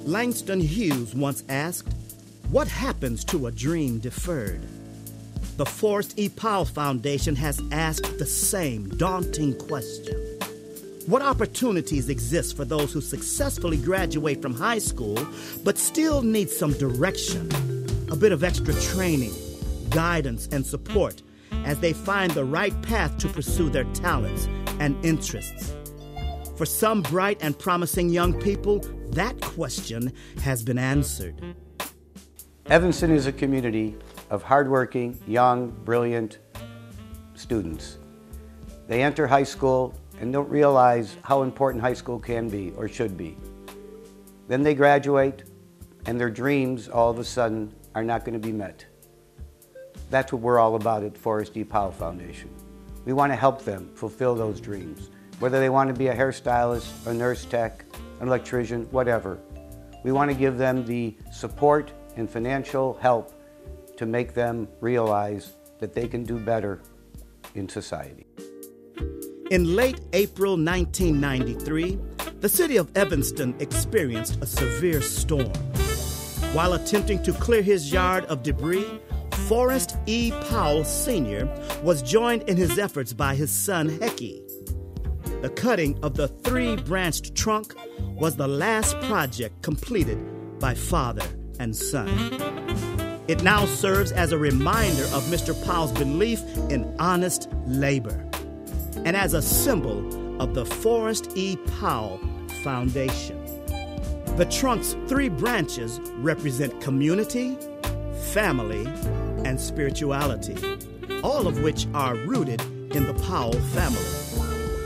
Langston Hughes once asked, "What happens to a dream deferred?" The Forrest E. Powell Foundation has asked the same daunting question. What opportunities exist for those who successfully graduate from high school but still need some direction, a bit of extra training, guidance, and support as they find the right path to pursue their talents and interests? For some bright and promising young people, that question has been answered. Evanston is a community of hardworking, young, brilliant students. They enter high school and don't realize how important high school can be or should be. Then they graduate and their dreams all of a sudden are not going to be met. That's what we're all about at Forrest E. Powell Foundation. We want to help them fulfill those dreams, whether they want to be a hairstylist, a nurse tech, an electrician, whatever. We want to give them the support and financial help to make them realize that they can do better in society. In late April 1993, the city of Evanston experienced a severe storm. While attempting to clear his yard of debris, Forrest E. Powell Sr. was joined in his efforts by his son Hecky. The cutting of the 3-branched trunk was the last project completed by father and son. It now serves as a reminder of Mr. Powell's belief in honest labor and as a symbol of the Forrest E. Powell Foundation. The trunk's 3 branches represent community, family, and spirituality, all of which are rooted in the Powell family.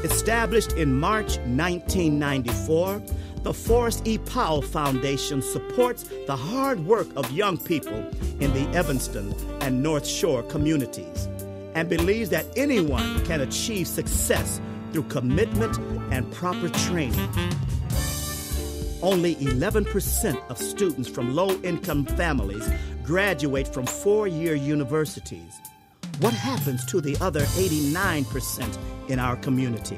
Established in March 1994, the Forrest E. Powell Foundation supports the hard work of young people in the Evanston and North Shore communities and believes that anyone can achieve success through commitment and proper training. Only 11% of students from low-income families graduate from 4-year universities. What happens to the other 89% in our community?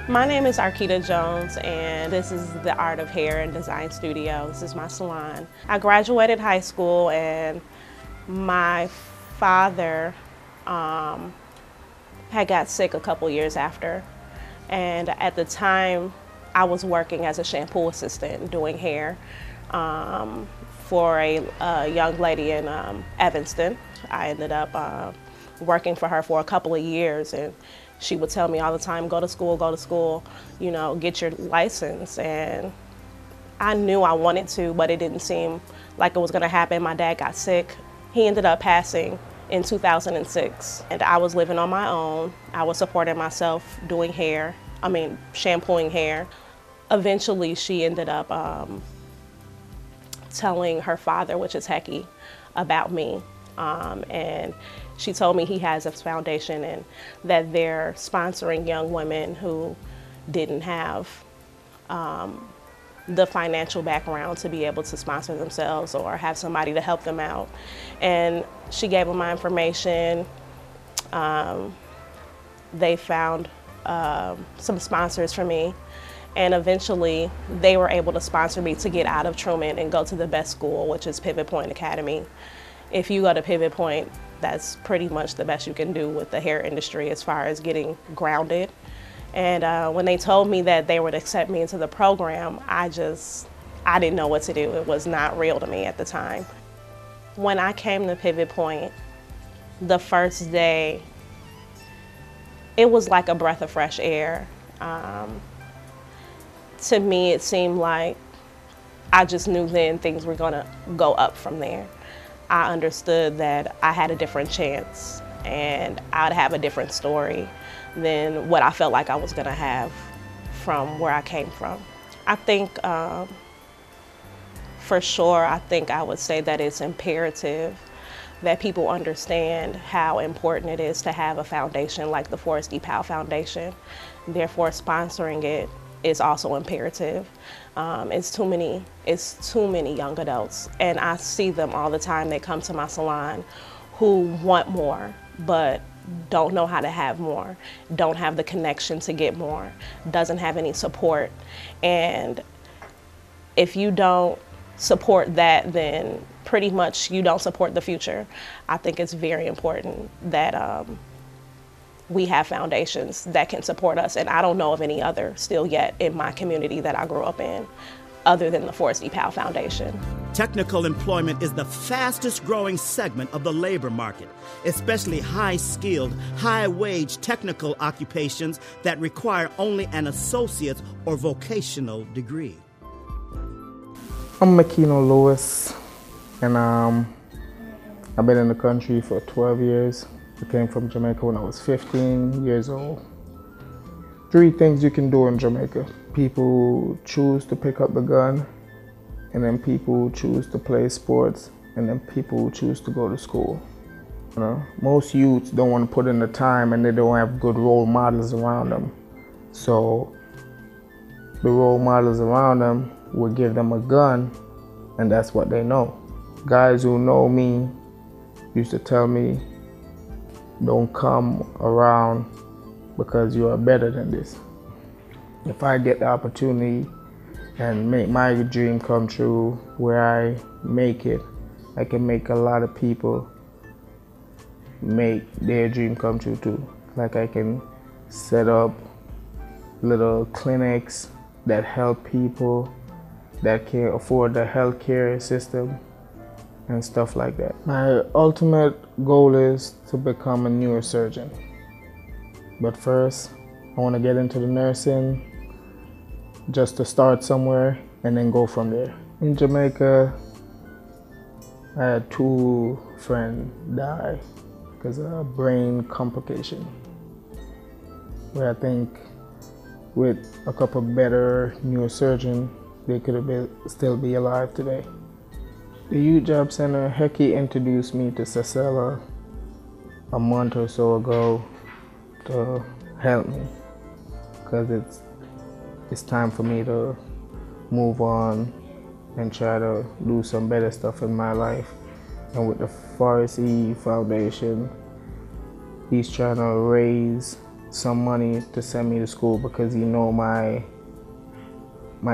My name is Arkita Jones, and this is the Art of Hair and Design Studio. This is my salon. I graduated high school, and my father had got sick a couple years after. And at the time, I was working as a shampoo assistant doing hair for a young lady in Evanston. I ended up working for her for a couple of years, and she would tell me all the time, go to school, you know, get your license. And I knew I wanted to, but it didn't seem like it was gonna happen. My dad got sick. He ended up passing in 2006, and I was living on my own. I was supporting myself doing shampooing hair. Eventually, she ended up telling her father, which is Hecky, about me. And she told me he has a foundation and that they're sponsoring young women who didn't have the financial background to be able to sponsor themselves or have somebody to help them out. And she gave them my information. They found some sponsors for me. And eventually, they were able to sponsor me to get out of Truman and go to the best school, which is Pivot Point Academy. If you go to Pivot Point, that's pretty much the best you can do with the hair industry as far as getting grounded. And when they told me that they would accept me into the program, I didn't know what to do. It was not real to me at the time. When I came to Pivot Point, the first day, it was like a breath of fresh air. To me, it seemed like I just knew then things were gonna go up from there. I understood that I had a different chance and I'd have a different story than what I felt like I was gonna have from where I came from. I think, for sure, I would say that it's imperative that people understand how important it is to have a foundation like the Forrest E. Powell Foundation. Therefore, sponsoring it is also imperative. It's too many young adults, and I see them all the time. They come to my salon who want more, but don't know how to have more, don't have the connection to get more, doesn't have any support. And if you don't support that, then pretty much you don't support the future. I think it's very important that we have foundations that can support us, and I don't know of any other still yet in my community that I grew up in, other than the Forrest E. Powell Foundation. Technical employment is the fastest growing segment of the labor market, especially high-skilled, high-wage technical occupations that require only an associate's or vocational degree. I'm Makino Lewis, and I've been in the country for 12 years. I came from Jamaica when I was 15 years old. 3 things you can do in Jamaica. People choose to pick up the gun, and then people choose to play sports, and then people choose to go to school. You know, most youths don't want to put in the time, and they don't have good role models around them. So the role models around them will give them a gun, and that's what they know. Guys who know me used to tell me, don't come around because you are better than this. If I get the opportunity and make my dream come true, where I make it, I can make a lot of people make their dream come true too. Like I can set up little clinics that help people that can't afford the healthcare system and stuff like that. My ultimate goal is to become a neurosurgeon. But first, I want to get into the nursing just to start somewhere and then go from there. In Jamaica, I had 2 friends die because of a brain complication, where I think with a couple better neurosurgeons, they could have still be alive today. The Youth Job Center, Hecky introduced me to Cecilla a month or so ago to help me, because it's time for me to move on and try to do some better stuff in my life. And with the Forrest E Foundation, he's trying to raise some money to send me to school, because he know my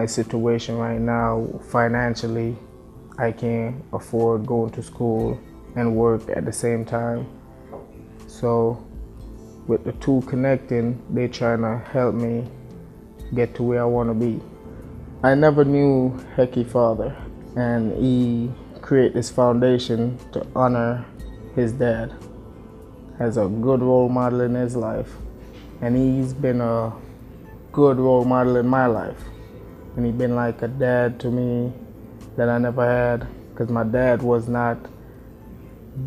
situation right now financially. I can't afford going to school and work at the same time. So with the 2 connecting, they're trying to help me get to where I want to be. I never knew Hecky's father, and he created this foundation to honor his dad as a good role model in his life. And he's been a good role model in my life. And he's been like a dad to me that I never had, because my dad was not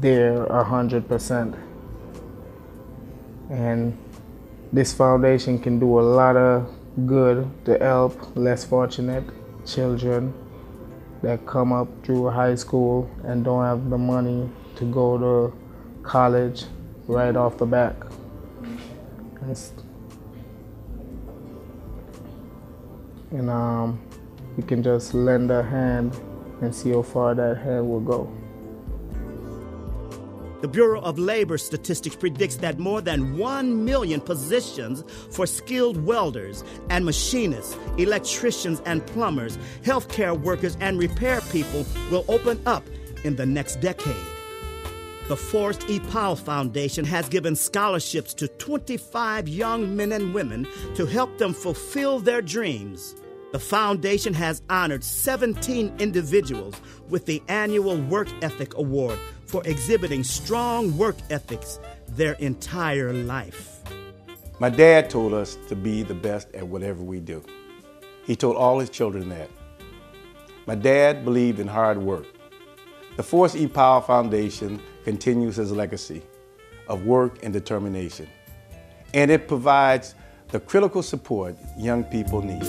there 100%. And this foundation can do a lot of good to help less fortunate children that come up through high school and don't have the money to go to college right off the bat. And you can just lend a hand and see how far that hand will go. The Bureau of Labor Statistics predicts that more than 1 million positions for skilled welders and machinists, electricians and plumbers, healthcare workers and repair people will open up in the next decade. The Forrest E. Powell Foundation has given scholarships to 25 young men and women to help them fulfill their dreams. The foundation has honored 17 individuals with the annual Work Ethic Award for exhibiting strong work ethics their entire life. My dad told us to be the best at whatever we do. He told all his children that. My dad believed in hard work. The Forrest E. Powell Foundation continues his legacy of work and determination, and it provides the critical support young people need.